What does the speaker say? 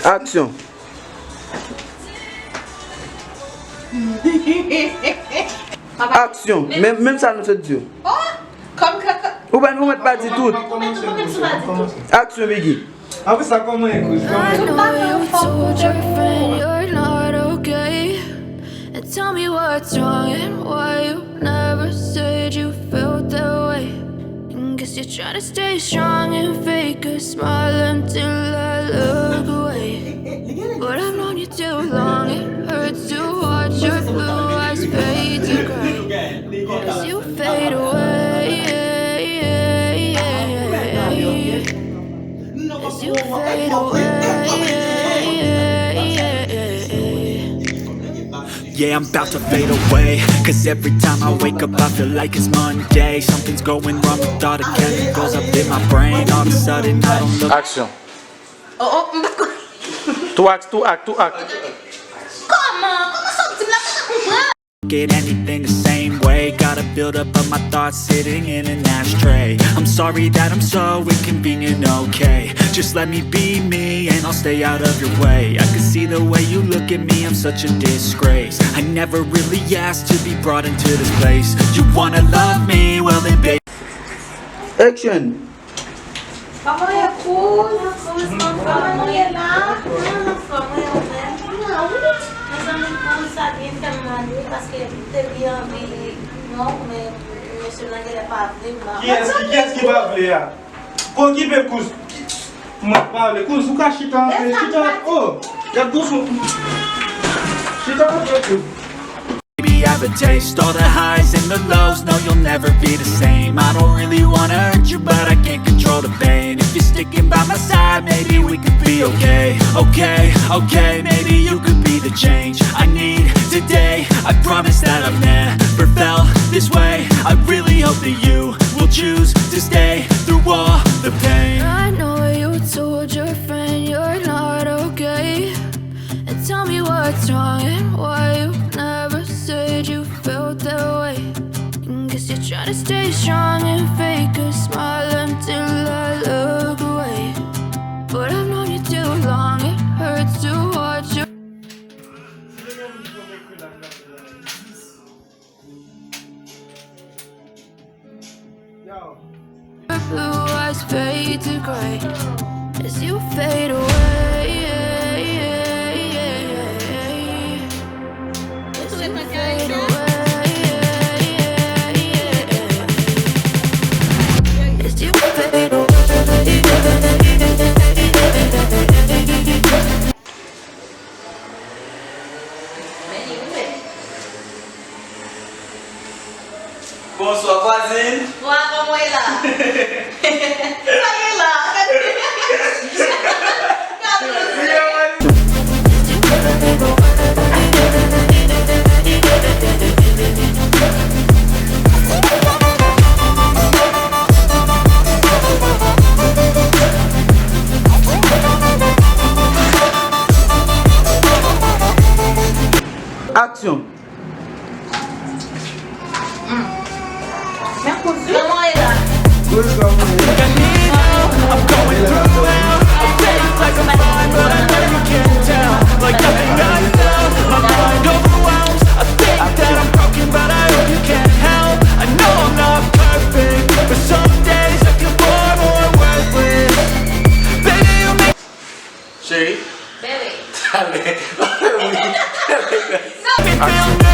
Action. Action. Même ça nous se dit. Oh, comme Ou bien nous mettons pas dit tout. Action, Biggie. Après ça, comment écoute? Tell me what's wrong and why you never said you felt that way. Guess you're trying to stay strong and fake a smile until I look away. But I've known you too long, it hurts to watch your blue eyes fade to gray as you fade away. As you fade away. Yeah, I'm about to fade away, cause every time I wake up I feel like it's Monday. Something's going wrong with all the chemicals up in my brain. All of a sudden I don't look. Action. Oh, Two act. Get anything the same way. Gotta build up of my thoughts sitting in an ashtray. I'm sorry that I'm so inconvenient, okay. Just let me be me and I'll stay out of your way. I can see the way you look at me, I'm such a disgrace. I never really asked to be brought into this place. You wanna love me? Well then baby. Action. Qui est-ce qui va appeler là? Pour qui peut couche? Moi parle, couche ou cache chita, oh, y a couche. Chita Baby, I have a taste, all the highs and the lows. No, you'll never be the same. I don't really wanna hurt you, but I can't control the pain. If you're sticking by my side, maybe we could be okay. Okay, maybe you could be the change I need today. I promise that I've never felt this way. I really hope that you will choose to stay through all the pain. I know you told your friend you're not okay. And tell me what's wrong and why you never said you felt that way. Guess you're trying to stay strong and fake a smile until I look away. But I've known you too long, it hurts to watch you. Your blue eyes fade to gray as you fade away. As you fade away. As you fade away. Bonsoir voisine. Bonsoir, comment est là? Ça y est là. Action. Comment est là? I'm going through hell. I feel like I'm fine, but I know you can't tell. Like nothing I know, my mind overwhelms. I think that I'm broken, but I hope you can't help. I know I'm not perfect, but some days I feel far more worthless. Baby, you make Chérie. Baby. Allez. me feel